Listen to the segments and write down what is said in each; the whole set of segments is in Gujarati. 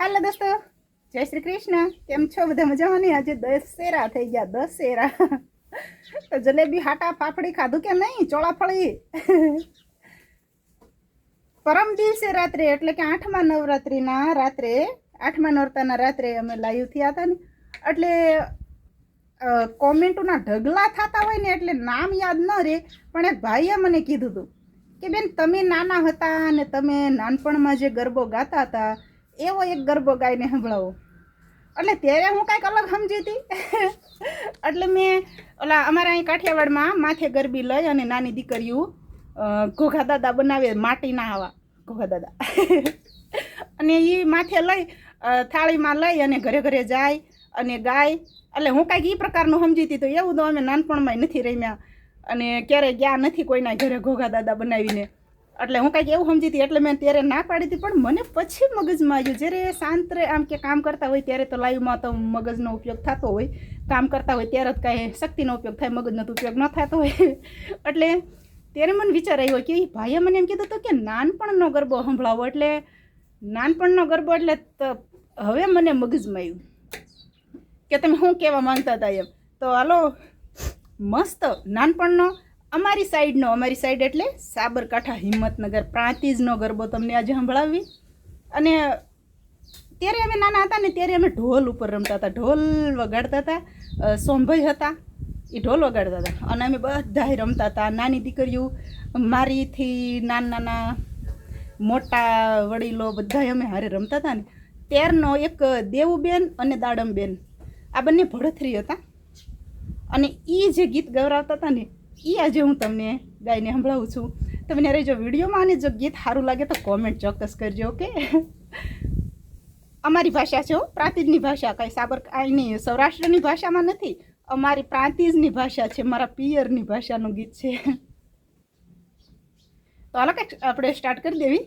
હાલો દોસ્તો, જય શ્રી કૃષ્ણ. કેમ છો બધા? મજામાં ને? આજે દશેરા થઈ ગયા, દશેરા. તો જલેબી હાટા પાપડી ખાધું કે નહીં? ચોળાફળી. પરમ દિવસે રાત્રે એટલે કે 8મા નવરાત્રિના રાત્રે, 8મા નોરતાના રાત્રે અમે લાઈવ થયા હતા ને, એટલે કોમેન્ટોના ઢગલા થતા હોય ને એટલે નામ યાદ ન રહે, પણ એક ભાઈએ મને કીધું હતું કે બેન તમે નાના હતા અને તમે નાનપણમાં જે ગરબો ગાતા હતા એવો એક ગરબો ગાઈને સંભળાવો. એટલે ત્યારે હું કાંઈક અલગ સમજી હતી. એટલે મેં ઓલા અમારા અહીં કાઠિયાવાડમાં માથે ગરબી લઈ અને નાની દીકરીઓ ઘોઘા દાદા બનાવે, માટીના આવા ઘોઘા દાદા. અને એ માથે લઈ થાળીમાં લઈ અને ઘરે ઘરે જાય અને ગાય. એટલે હું કાંઈક એ પ્રકારનું સમજી હતી. તો એવું તો અમે નાનપણમાં નથી રમ્યા અને ક્યારેય ગયા નથી કોઈના ઘરે ઘોઘા દાદા બનાવીને. એટલે હું કાંઈક એવું સમજી હતી એટલે મેં ત્યારે ના પાડી હતી. પણ મને પછી મગજમાં આવ્યું, જ્યારે શાંત રહે આમ કે કામ કરતા હોય ત્યારે તો લાઈવમાં તો મગજનો ઉપયોગ થતો હોય, કામ કરતા હોય ત્યારે જ કાંઈ શક્તિનો ઉપયોગ થાય, મગજનો તો ઉપયોગ ન થતો હોય. એટલે ત્યારે મને વિચાર આવ્યો કે એ ભાઈએ મને એમ કીધું હતું કે નાનપણનો ગરબો સંભળાવો. એટલે નાનપણનો ગરબો એટલે તો હવે મને મગજમાં આવ્યું કે તમે શું કહેવા માંગતા હતા એમ. તો હાલો મસ્ત નાનપણનો અમારી સાઈડ એટલે સાબરકાંઠા હિંમતનગર પ્રાંતિજનો ગરબો તમને આજે સંભળાવી. અને ત્યારે અમે નાના હતા ને ત્યારે અમે ઢોલ ઉપર રમતા હતા, ઢોલ વગાડતા હતા. સોમભાઈ હતા એ ઢોલ વગાડતા હતા અને અમે બધાય રમતા હતા. નાની દીકરીઓ મારીથી નાના મોટા વડીલો બધાય અમે હારે રમતા હતા ને. ત્યારનો એક દેવુબેન અને દાડમબેન આ બંને ભડથરી હતા અને એ જે ગીત ગવરાવતા હતા ને એ આજે હું તમને ગાઈને સંભળાવું છું. તમને રહેજો વિડીયોમાં. અને જો ગીત સારું લાગે તો કોમેન્ટ ચોક્કસ કરજો. ઓકે, અમારી ભાષા છે, પ્રાંતિજની ભાષા, કાંઈ નહીં સૌરાષ્ટ્રની ભાષામાં નથી, અમારી પ્રાંતિજની ભાષા છે, મારા પિયરની ભાષાનું ગીત છે. તો હાલો કંઈક આપણે સ્ટાર્ટ કરી દેવી.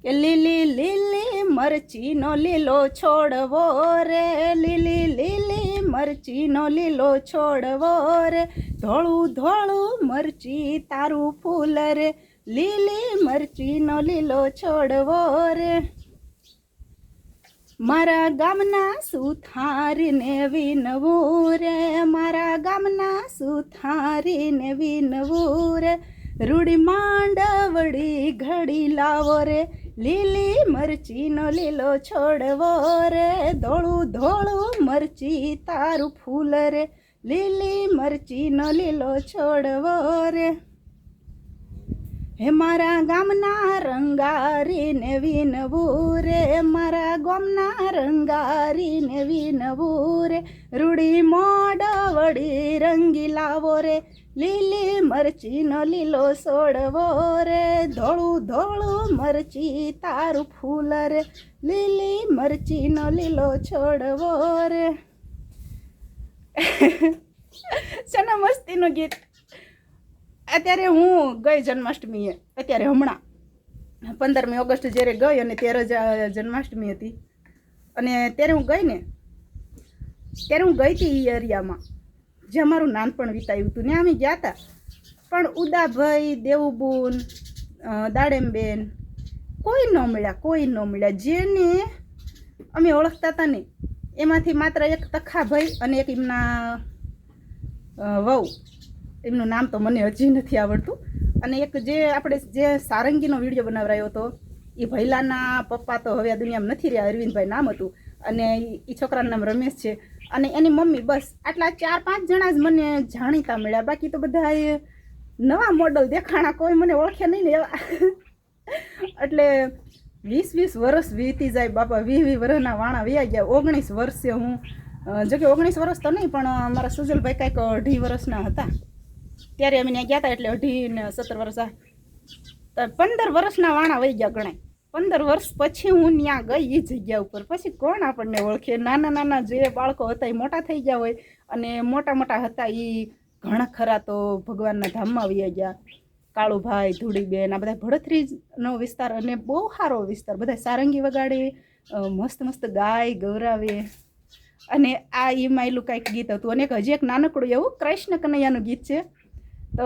કે લીલી લીલી મરચીનો લીલો છોડવો રે, લીલી લીલી મરચીનો લીલો છોડવો રે, ધોળું ધોળું મરચી તારું ફૂલ રે, લીલી મરચીનો લીલો છોડવો રે. મારા ગામના સુથારીને વિનવું રે, મારા ગામના સુથારીને વિનવું રે, રૂડી માંડવડી ઘડી લાવો રે, લીલી મરચીનો લીલો છોડવો રે, ધોળું ધોળું મરચી તારું ફૂલ રે, લીલી મરચીનો લીલો છોડવો રે. હે મારા ગામના રંગારીને વિનવું રે, મારા ગામના રંગારીને વિનવું રે, રૂડી મોડવડી રંગી લાવો રે, લીલી મરચીનો લીલો છોડવો રે, ધોળું ધોળું મરચી તારું ફૂલ રે, લીલી મરચીનો લીલો છોડવો રે. શેના મસ્તીનું ગીત. અત્યારે હું ગઈ જન્માષ્ટમીએ, અત્યારે હમણાં 15મી ઓગસ્ટ જ્યારે ગઈ અને ત્યારે જ જન્માષ્ટમી હતી અને ત્યારે હું ગઈ ને, ત્યારે હું ગઈ હતી એ એરિયામાં જે અમારું નાનપણ વિતાવ્યું હતું ને. અમે ગયા હતા પણ ઉદાભાઈ, દેવુબુન, દાડેમબેન કોઈ ન મળ્યા. જેને અમે ઓળખતા હતા ને એમાંથી માત્ર એક તખાભાઈ અને એક એમના વહુ, એમનું નામ તો મને હજી નથી આવડતું, અને એક જે આપણે જે સારંગીનો વિડીયો બનાવરાયો હતો એ ભૈલાના પપ્પા તો હવે આ દુનિયામાં નથી રહ્યા, અરવિંદભાઈ નામ હતું, અને એ છોકરાનું નામ રમેશ છે અને એની મમ્મી. બસ આટલા 4-5 જણા જ મને જાણીતા મળ્યા. બાકી તો બધા નવા મોડલ દેખાણા, કોઈ મને ઓળખે નહીં ને એવા. એટલે 20-20 વર્ષ વીતી જાય બાપા, 20-20 વર્ષના વાણા વયા ગયા. 19 વર્ષે હું, જોકે 19 વર્ષ તો નહીં પણ મારા સુજલભાઈ કાંઈક 2.5 વર્ષના હતા ત્યારે અમે ત્યાં ગયા હતા. એટલે 18 ને 17 વર્ષ, 15 વર્ષના વાણા વહી ગયા ગણાય. 15 વર્ષ પછી હું ત્યાં ગઈ એ જગ્યા ઉપર. પછી કોણ આપણને ઓળખે? નાના જે બાળકો હતા એ મોટા થઈ ગયા હોય અને મોટા હતા એ ઘણા ખરા તો ભગવાનના ધામમાં વહી ગયા. કાળુભાઈ, ધૂળીબેન, આ બધા ભડથરીનો વિસ્તાર અને બહુ સારો વિસ્તાર. બધા સારંગી વગાડે, મસ્ત ગાય ગૌરાવે. અને આ એ માયલું કાંઈક ગીત હતું. અને હજી એક નાનકડું એવું કૃષ્ણ કનૈયાનું ગીત છે. તો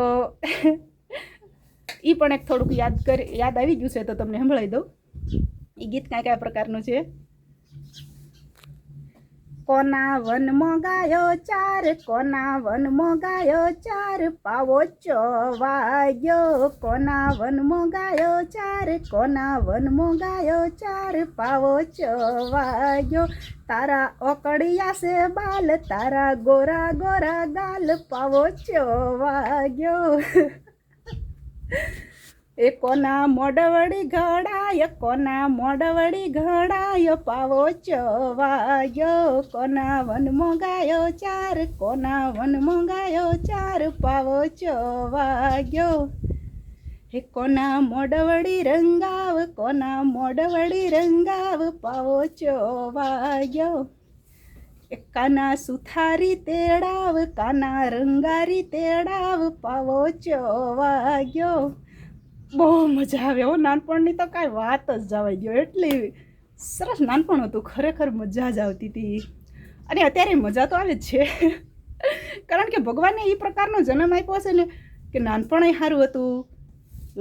એ પણ એક થોડુંક યાદ આવી ગયું છે તો તમને સંભળાવી દઉં. એ ગીત કયા પ્રકારનું છે? કોના વનમાં ગાયો ચાર, કોના વનમાં ગાયો ચાર, પાવો ચવાયો. કોના વનમાં ગાયો ચાર, કોના વનમાં ગાયો ચાર, પાવો ચવાયો. તારા ઓકળિયા સે બાલ, તારા ગોરા ગોરા ગાલ, પાવો ચવાયો. એ કોના મોડવડી ઘડાય, કોના મોડવડી ઘડાય, પાવો ચવાયો. કોના વનમાં ગાયો ચાર, કોના વનમાં ગાયો ચાર, પાવો ચવાયો. હે કોના મોડવડી રંગાવ, કોના મોડવડી રંગાવ, પાવો ચવાયો. એ કાના સુથારી તેડાવ, કાના રંગારી તેડાવ, પાવો ચવાયો. બહુ મજા આવે હો. નાનપણની તો કાંઈ વાત જ જવાઈ ગયો. એટલી સરસ નાનપણ હતું, ખરેખર મજા જ આવતી હતી. અને અત્યારે મજા તો આવે જ છે, કારણ કે ભગવાને એ પ્રકારનો જન્મ આપ્યો છે ને કે નાનપણ સારું હતું,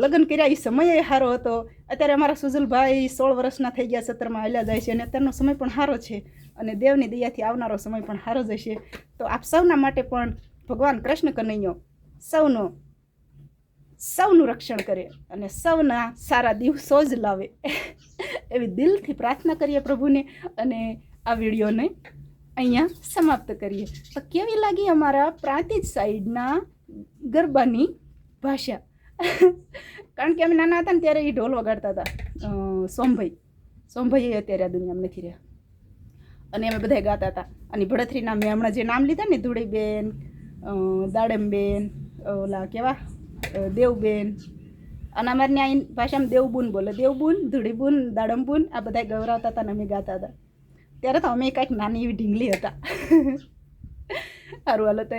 લગ્ન કર્યા એ સમય સારો હતો. અત્યારે અમારા સુજલભાઈ 16 વર્ષના થઈ ગયા, 17માં હાલ્યા જાય છે, અને અત્યારનો સમય પણ સારો છે, અને દેવની દયાથી આવનારો સમય પણ સારો જ હશે. તો આપ સૌના માટે પણ ભગવાન કૃષ્ણ કનૈયો સૌનું રક્ષણ કરે અને સૌના સારા દિવસો જ લાવે એવી દિલથી પ્રાર્થના કરીએ પ્રભુને. અને આ વિડીયોને અહીંયા સમાપ્ત કરીએ. તો કેવી લાગી અમારા પ્રાંતિજ સાઈડના ગરબાની ભાષા? કારણ કે અમે નાના હતા ને ત્યારે એ ઢોલ વગાડતા હતા. સોમભાઈ અત્યારે આ દુનિયામાં નથી રહ્યા, અને અમે બધા ગાતા હતા. અને ભડથરીના મેં હમણાં જે નામ લીધા ને, ધૂળીબેન, દાડમબેન, ઓલા કેવા દેવબેન, અને અમારી અહીં ભાષામાં દેવબુન બોલે. દેવબુન, ધૂળીબુન, દાડમબુન આ બધા ગૌરાવતા હતા અને અમે ગાતા હતા. ત્યારે તો અમે કાંઈક નાની એવી ઢીંગલી હતા. સારું હાલો તો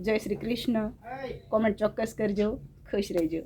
જય શ્રી કૃષ્ણ. કોમેન્ટ ચોક્કસ કરજો. ખુશ રહેજો.